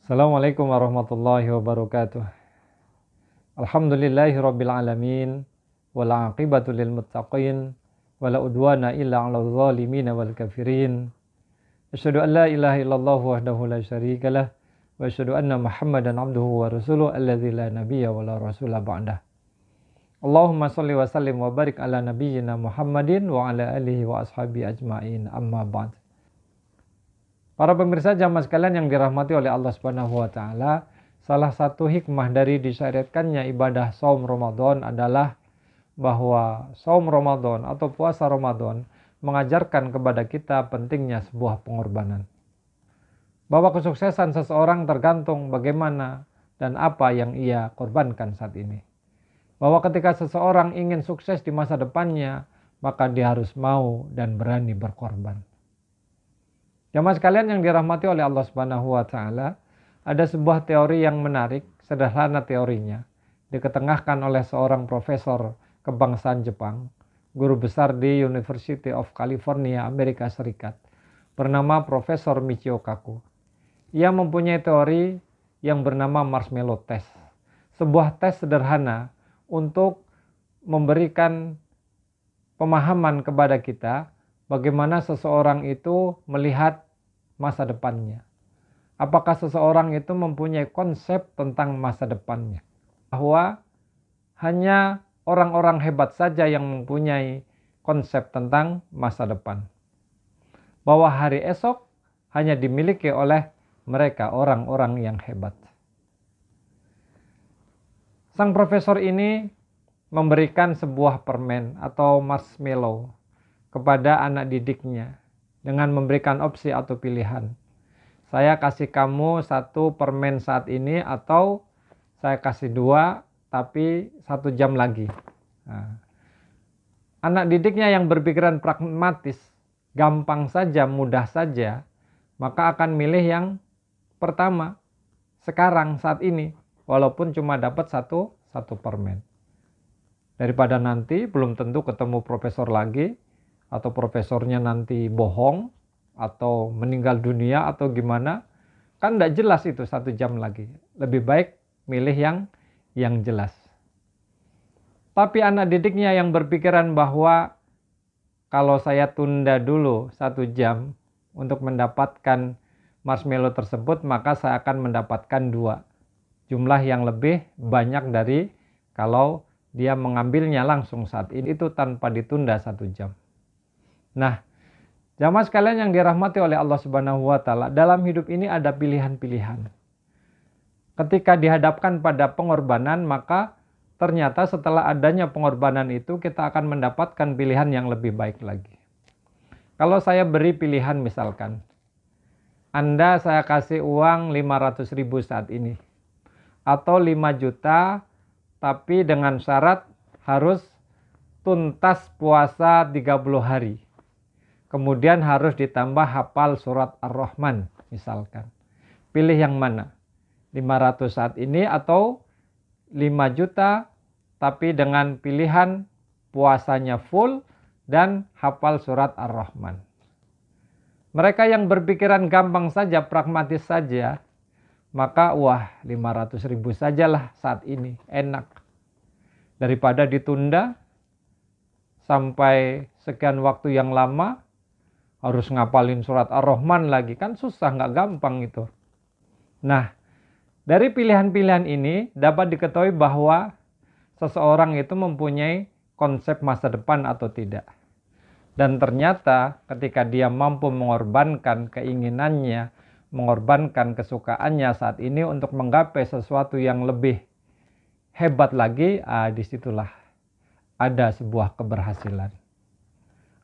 Assalamualaikum warahmatullahi wabarakatuh. Alhamdulillahirabbil alamin wal aqibatu lil muttaqin wala udwana illa 'alal zalimin wal kafirin. Asyhadu an la ilaha illallah wahdahu la syarikalah wa asyhadu anna Muhammadan 'abduhu wa rasuluhu alladzi la nabiyya wa la rasula ba'dah. Allahumma shalli wa sallim wa barik ala nabiyyina Muhammadin wa ala alihi wa ashabi ajmain, amma ba'd. Para pemirsa jamaah sekalian yang dirahmati oleh Allah Subhanahu wa taala, salah satu hikmah dari disyariatkannya ibadah saum Ramadan adalah bahwa saum Ramadan atau puasa Ramadan mengajarkan kepada kita pentingnya sebuah pengorbanan. Bahwa kesuksesan seseorang tergantung bagaimana dan apa yang ia korbankan saat ini. Bahwa ketika seseorang ingin sukses di masa depannya, maka dia harus mau dan berani berkorban. Jamaah sekalian yang dirahmati oleh Allah Subhanahu wa taala, ada sebuah teori yang menarik, sederhana teorinya, diketengahkan oleh seorang profesor kebangsaan Jepang, guru besar di University of California, Amerika Serikat, bernama Profesor Michio Kaku. Ia mempunyai teori yang bernama marshmallow test, sebuah tes sederhana untuk memberikan pemahaman kepada kita bagaimana seseorang itu melihat masa depannya. Apakah seseorang itu mempunyai konsep tentang masa depannya. Bahwa hanya orang-orang hebat saja yang mempunyai konsep tentang masa depan. Bahwa hari esok hanya dimiliki oleh mereka, orang-orang yang hebat. Sang profesor ini memberikan sebuah permen atau marshmallow kepada anak didiknya dengan memberikan opsi atau pilihan. Saya kasih kamu 1 permen saat ini atau saya kasih 2 tapi 1 jam lagi. Nah, anak didiknya yang berpikiran pragmatis, gampang saja, mudah saja, maka akan milih yang pertama, sekarang saat ini, walaupun cuma dapat satu permen. Daripada nanti belum tentu ketemu profesor lagi, atau profesornya nanti bohong, atau meninggal dunia, atau gimana, kan tidak jelas itu 1 jam lagi. Lebih baik milih yang jelas. Tapi anak didiknya yang berpikiran bahwa kalau saya tunda dulu 1 jam untuk mendapatkan marshmallow tersebut, maka saya akan mendapatkan 2. Jumlah yang lebih banyak dari kalau dia mengambilnya langsung saat ini, itu tanpa ditunda 1 jam. Nah, jamaah sekalian yang dirahmati oleh Allah Subhanahu wa taala, dalam hidup ini ada pilihan-pilihan. Ketika dihadapkan pada pengorbanan, maka ternyata setelah adanya pengorbanan itu kita akan mendapatkan pilihan yang lebih baik lagi. Kalau saya beri pilihan misalkan, Anda saya kasih uang 500.000 saat ini, atau 5 juta, tapi dengan syarat harus tuntas puasa 30 hari. Kemudian harus ditambah hafal surat Ar-Rahman misalkan. Pilih yang mana? 500 saat ini atau 5 juta tapi dengan pilihan puasanya full dan hafal surat Ar-Rahman. Mereka yang berpikiran gampang saja, pragmatis saja, maka 500.000 sajalah saat ini, enak. Daripada ditunda sampai sekian waktu yang lama, harus ngapalin surat Ar-Rahman lagi, kan susah, nggak gampang itu. Nah, dari pilihan-pilihan ini dapat diketahui bahwa seseorang itu mempunyai konsep masa depan atau tidak. Dan ternyata ketika dia mampu mengorbankan keinginannya, mengorbankan kesukaannya saat ini untuk menggapai sesuatu yang lebih hebat lagi, disitulah ada sebuah keberhasilan.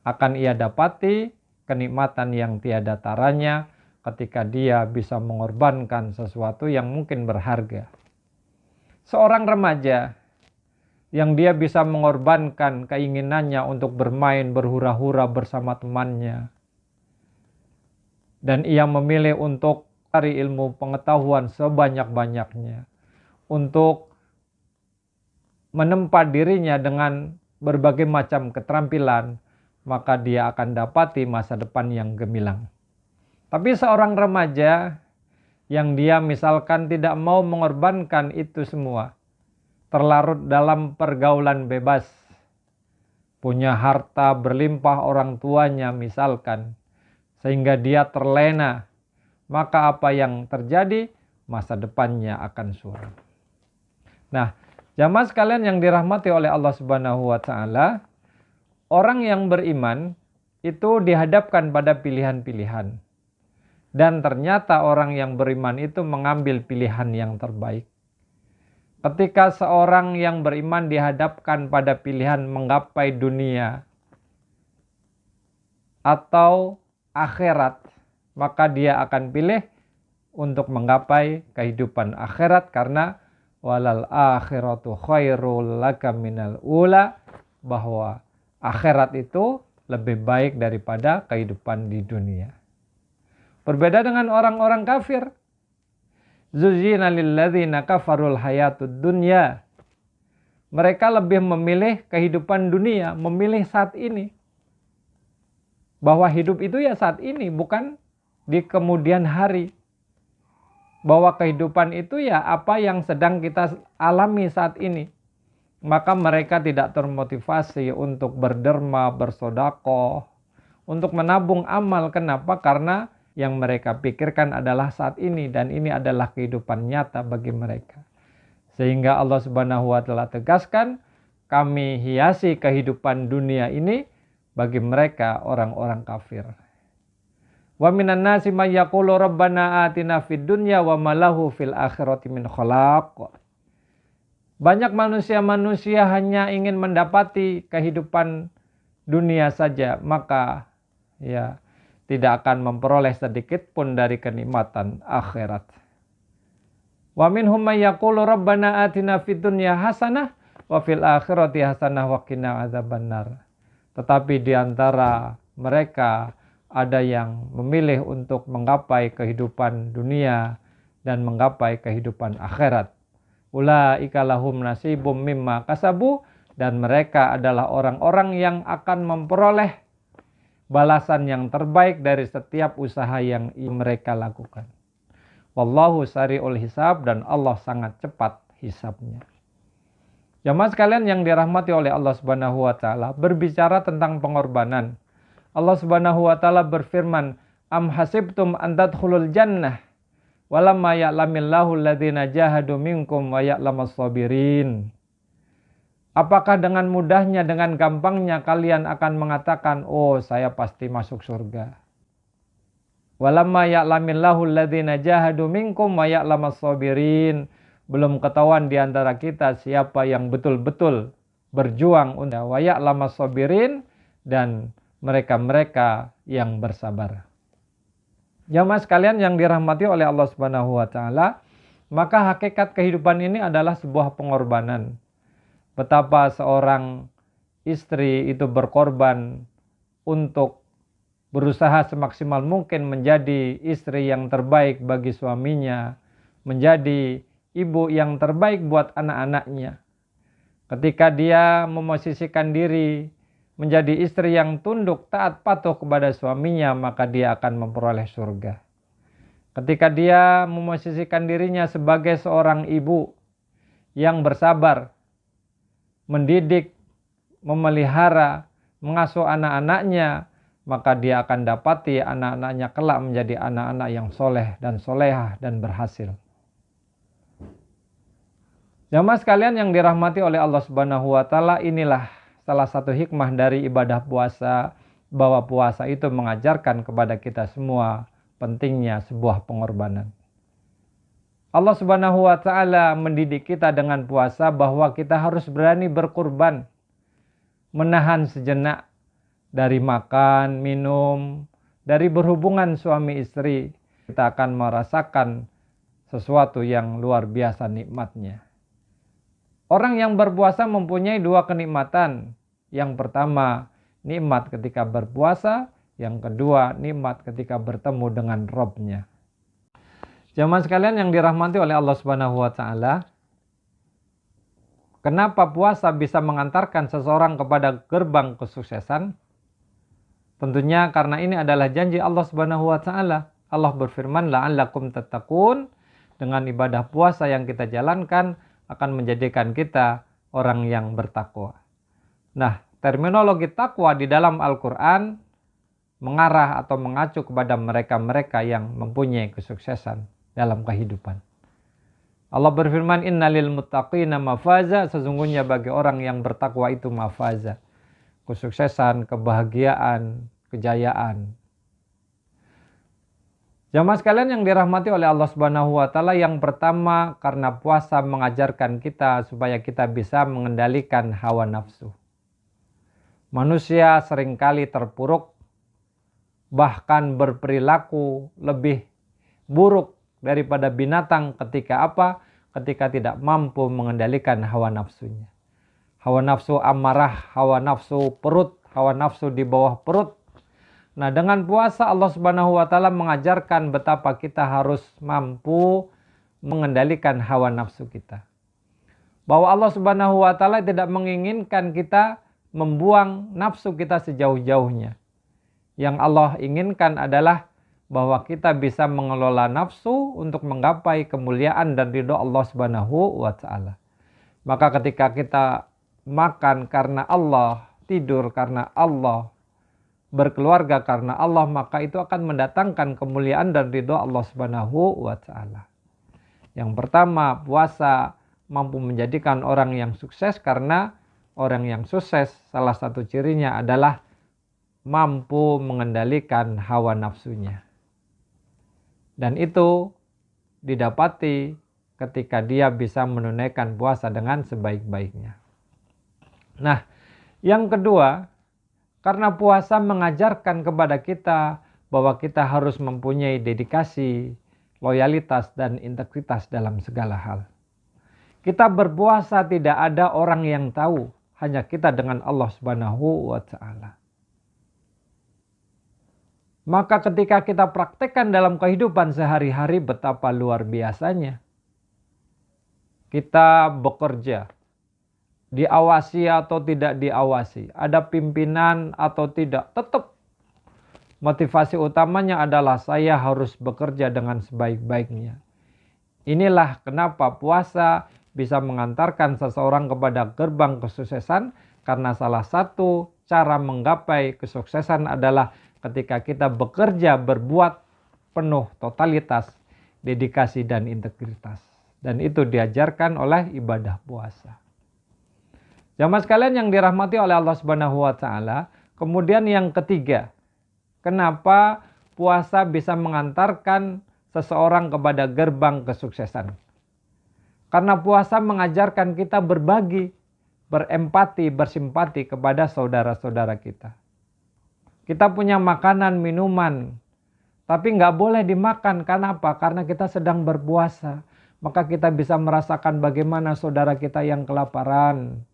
Akan ia dapati kenikmatan yang tiada taranya ketika dia bisa mengorbankan sesuatu yang mungkin berharga. Seorang remaja yang dia bisa mengorbankan keinginannya untuk bermain berhura-hura bersama temannya, dan ia memilih untuk cari ilmu pengetahuan sebanyak-banyaknya, untuk menempa dirinya dengan berbagai macam keterampilan, maka dia akan dapati masa depan yang gemilang. Tapi seorang remaja yang dia misalkan tidak mau mengorbankan itu semua, terlarut dalam pergaulan bebas, punya harta berlimpah orang tuanya misalkan, sehingga dia terlena, maka apa yang terjadi? Masa depannya akan suram. Nah, jamaah sekalian yang dirahmati oleh Allah Subhanahu wa taala, orang yang beriman itu dihadapkan pada pilihan-pilihan. Dan ternyata orang yang beriman itu mengambil pilihan yang terbaik. Ketika seorang yang beriman dihadapkan pada pilihan menggapai dunia atau akhirat, maka dia akan pilih untuk menggapai kehidupan akhirat, karena walal akhiratu khairul laka minal ula, bahwa akhirat itu lebih baik daripada kehidupan di dunia. Berbeda dengan orang-orang kafir. Zuzzina lilladzina kafarul hayatud dunya. Mereka lebih memilih kehidupan dunia, memilih saat ini. Bahwa hidup itu ya saat ini, bukan di kemudian hari. Bahwa kehidupan itu ya apa yang sedang kita alami saat ini. Maka mereka tidak termotivasi untuk berderma, bersedekah, untuk menabung amal. Kenapa? Karena yang mereka pikirkan adalah saat ini, dan ini adalah kehidupan nyata bagi mereka. Sehingga Allah Subhanahu wa taala tegaskan, kami hiasi kehidupan dunia ini bagi mereka orang-orang kafir. Wa minan nasi may yaqulu rabbana atina fid dunya wa ma lahu fil akhirati min khalaq. Banyak manusia-manusia hanya ingin mendapati kehidupan dunia saja, maka ya tidak akan memperoleh sedikit pun dari kenikmatan akhirat. Wa minhum may yaqulu rabbana atina fid dunya hasanah wa fil akhirati hasanah wa qina adzabannar. Tetapi di antara mereka ada yang memilih untuk menggapai kehidupan dunia dan menggapai kehidupan akhirat. Ulaika lahum nasibum mimma kasabu, dan mereka adalah orang-orang yang akan memperoleh balasan yang terbaik dari setiap usaha yang mereka lakukan. Wallahu sari'ul hisab, dan Allah sangat cepat hisabnya. Jamaah sekalian yang dirahmati oleh Allah Subhanahu wa taala, berbicara tentang pengorbanan. Allah Subhanahu wa taala berfirman, "Am hasibtum an tadkhulul jannah walamma ya'lamillahu alladhina jahadu minkum wa ya'lamas sabirin." Apakah dengan mudahnya, dengan gampangnya kalian akan mengatakan, "Oh, saya pasti masuk surga." Walamma ya'lamillahu alladhina jahadu minkum wa ya'lamas sabirin. Belum ketahuan di antara kita siapa yang betul-betul berjuang untuk wa ya'lamas sabirin, dan mereka-mereka yang bersabar. Jamaah sekalian yang dirahmati oleh Allah Subhanahu wa taala, maka hakikat kehidupan ini adalah sebuah pengorbanan. Betapa seorang istri itu berkorban untuk berusaha semaksimal mungkin menjadi istri yang terbaik bagi suaminya, menjadi ibu yang terbaik buat anak-anaknya. Ketika dia memosisikan diri menjadi istri yang tunduk, taat, patuh kepada suaminya, maka dia akan memperoleh surga. Ketika dia memosisikan dirinya sebagai seorang ibu yang bersabar, mendidik, memelihara, mengasuh anak-anaknya, maka dia akan dapati anak-anaknya kelak menjadi anak-anak yang soleh dan solehah dan berhasil. Jamaah sekalian yang dirahmati oleh Allah Subhanahu wa taala, inilah salah satu hikmah dari ibadah puasa, bahwa puasa itu mengajarkan kepada kita semua pentingnya sebuah pengorbanan. Allah Subhanahu wa taala mendidik kita dengan puasa bahwa kita harus berani berkurban, menahan sejenak dari makan, minum, dari berhubungan suami istri. Kita akan merasakan sesuatu yang luar biasa nikmatnya. Orang yang berpuasa mempunyai dua kenikmatan. Yang pertama, nikmat ketika berpuasa. Yang kedua, nikmat ketika bertemu dengan Rabb-Nya. Jamaah sekalian yang dirahmati oleh Allah Subhanahu wa taala, kenapa puasa bisa mengantarkan seseorang kepada gerbang kesuksesan? Tentunya karena ini adalah janji Allah Subhanahu wa taala. Allah berfirman, la'allakum tattaqun, dengan ibadah puasa yang kita jalankan akan menjadikan kita orang yang bertakwa. Nah, terminologi takwa di dalam Al-Quran mengarah atau mengacu kepada mereka-mereka yang mempunyai kesuksesan dalam kehidupan. Allah berfirman, innalil muttaqina mafaza, sesungguhnya bagi orang yang bertakwa itu mafaza, kesuksesan, kebahagiaan, kejayaan. Jamaah sekalian yang dirahmati oleh Allah Subhanahu wa taala, yang pertama karena puasa mengajarkan kita supaya kita bisa mengendalikan hawa nafsu. Manusia seringkali terpuruk, bahkan berperilaku lebih buruk daripada binatang ketika apa? Ketika tidak mampu mengendalikan hawa nafsunya. Hawa nafsu amarah, hawa nafsu perut, hawa nafsu di bawah perut. Nah, dengan puasa Allah Subhanahu wa taala mengajarkan betapa kita harus mampu mengendalikan hawa nafsu kita. Bahwa Allah Subhanahu wa taala tidak menginginkan kita membuang nafsu kita sejauh-jauhnya. Yang Allah inginkan adalah bahwa kita bisa mengelola nafsu untuk menggapai kemuliaan dan ridho Allah Subhanahu wa taala. Maka ketika kita makan karena Allah, tidur karena Allah, berkeluarga karena Allah, maka itu akan mendatangkan kemuliaan dan ridho Allah Subhanahu wa taala. Yang pertama, puasa mampu menjadikan orang yang sukses, karena orang yang sukses salah satu cirinya adalah mampu mengendalikan hawa nafsunya. Dan itu didapati ketika dia bisa menunaikan puasa dengan sebaik-baiknya. Nah, yang kedua, karena puasa mengajarkan kepada kita bahwa kita harus mempunyai dedikasi, loyalitas, dan integritas dalam segala hal. Kita berpuasa tidak ada orang yang tahu, hanya kita dengan Allah Subhanahu wa taala. Maka ketika kita praktekkan dalam kehidupan sehari-hari, betapa luar biasanya. Kita bekerja, diawasi atau tidak diawasi, ada pimpinan atau tidak, tetap motivasi utamanya adalah saya harus bekerja dengan sebaik-baiknya. Inilah kenapa puasa bisa mengantarkan seseorang kepada gerbang kesuksesan, karena salah satu cara menggapai kesuksesan adalah ketika kita bekerja, berbuat penuh totalitas, dedikasi, dan integritas. Dan itu diajarkan oleh ibadah puasa. Jamaah sekalian yang dirahmati oleh Allah Subhanahu wa taala, kemudian yang ketiga, kenapa puasa bisa mengantarkan seseorang kepada gerbang kesuksesan? Karena puasa mengajarkan kita berbagi, berempati, bersimpati kepada saudara-saudara kita. Kita punya makanan, minuman, tapi nggak boleh dimakan. Karena apa? Karena kita sedang berpuasa. Maka kita bisa merasakan bagaimana saudara kita yang kelaparan,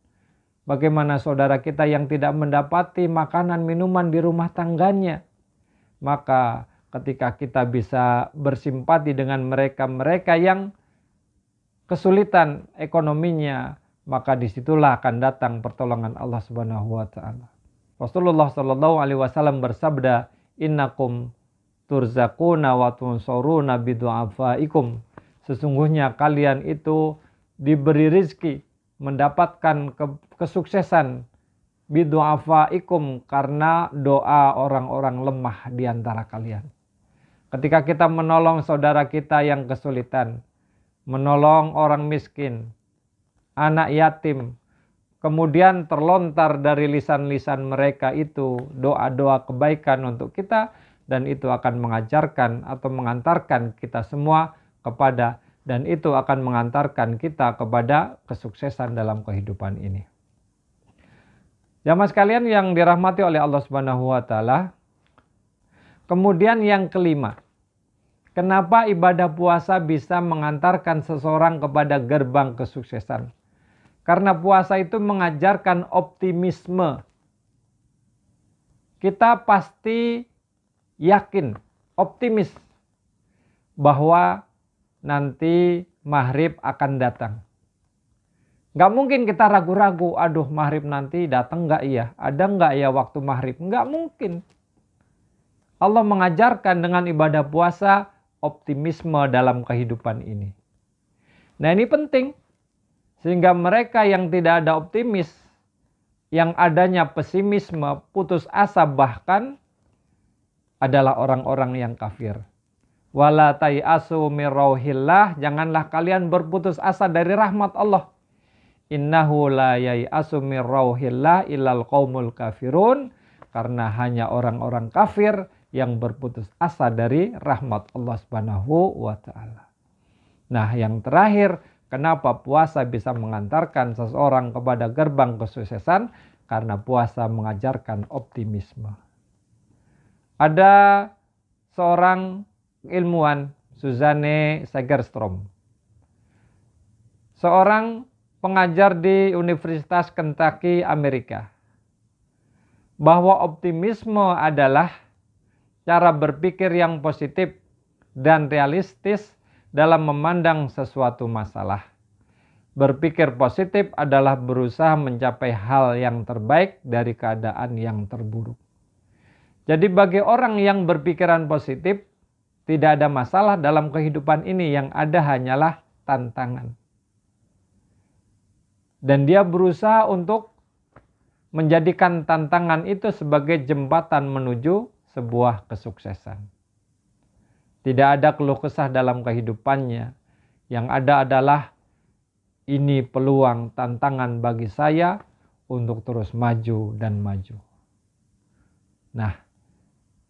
bagaimana saudara kita yang tidak mendapati makanan, minuman di rumah tangganya. Maka ketika kita bisa bersimpati dengan mereka-mereka yang kesulitan ekonominya, maka disitulah akan datang pertolongan Allah Subhanahu wa taala. Rasulullah Shallallahu alaihi wasallam bersabda, innakum turzaquna wa tunsuruna bidu'afaikum. Sesungguhnya kalian itu diberi rizki, mendapatkan kesuksesan bidu'afaikum, karena doa orang-orang lemah di antara kalian. Ketika kita menolong saudara kita yang kesulitan, menolong orang miskin, anak yatim, kemudian terlontar dari lisan-lisan mereka itu doa-doa kebaikan untuk kita, dan itu akan mengajarkan atau mengantarkan kita semua kepada, dan itu akan mengantarkan kita kepada kesuksesan dalam kehidupan ini. Jamaah sekalian yang dirahmati oleh Allah Subhanahu wa taala, kemudian yang kelima, kenapa ibadah puasa bisa mengantarkan seseorang kepada gerbang kesuksesan? Karena puasa itu mengajarkan optimisme. Kita pasti yakin, optimis bahwa nanti maghrib akan datang. Gak mungkin kita ragu-ragu, aduh maghrib nanti datang gak ya? Ada gak ya waktu maghrib? Gak mungkin. Allah mengajarkan dengan ibadah puasa optimisme dalam kehidupan ini. Nah, ini penting. Sehingga mereka yang tidak ada optimis, yang adanya pesimisme, putus asa bahkan adalah orang-orang yang kafir. Wala tai'asu mir rauhillah, janganlah kalian berputus asa dari rahmat Allah. Innahu la yai'asu mir rauhillah illal qaumul kafirun, karena hanya orang-orang kafir yang berputus asa dari rahmat Allah Subhanahu wa taala. Nah, yang terakhir, kenapa puasa bisa mengantarkan seseorang kepada gerbang kesuksesan? Karena puasa mengajarkan optimisme. Ada seorang ilmuwan, Suzanne Segerstrom, seorang pengajar di Universitas Kentucky, Amerika, bahwa optimisme adalah cara berpikir yang positif dan realistis dalam memandang sesuatu masalah. Berpikir positif adalah berusaha mencapai hal yang terbaik dari keadaan yang terburuk. Jadi bagi orang yang berpikiran positif, tidak ada masalah dalam kehidupan ini, yang ada hanyalah tantangan. Dan dia berusaha untuk menjadikan tantangan itu sebagai jembatan menuju sebuah kesuksesan. Tidak ada keluh kesah dalam kehidupannya. Yang ada adalah, ini peluang tantangan bagi saya untuk terus maju dan maju. Nah,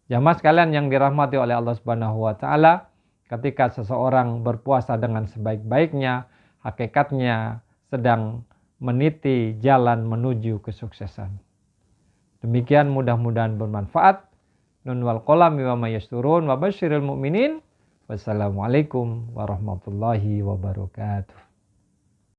jamaah sekalian yang dirahmati oleh Allah Subhanahu wa taala, ketika seseorang berpuasa dengan sebaik-baiknya, hakikatnya sedang meniti jalan menuju kesuksesan. Demikian, mudah-mudahan bermanfaat. Nun wal qalami wa may yasturun wa basyiril mu'minin. Wassalamualaikum warahmatullahi wabarakatuh.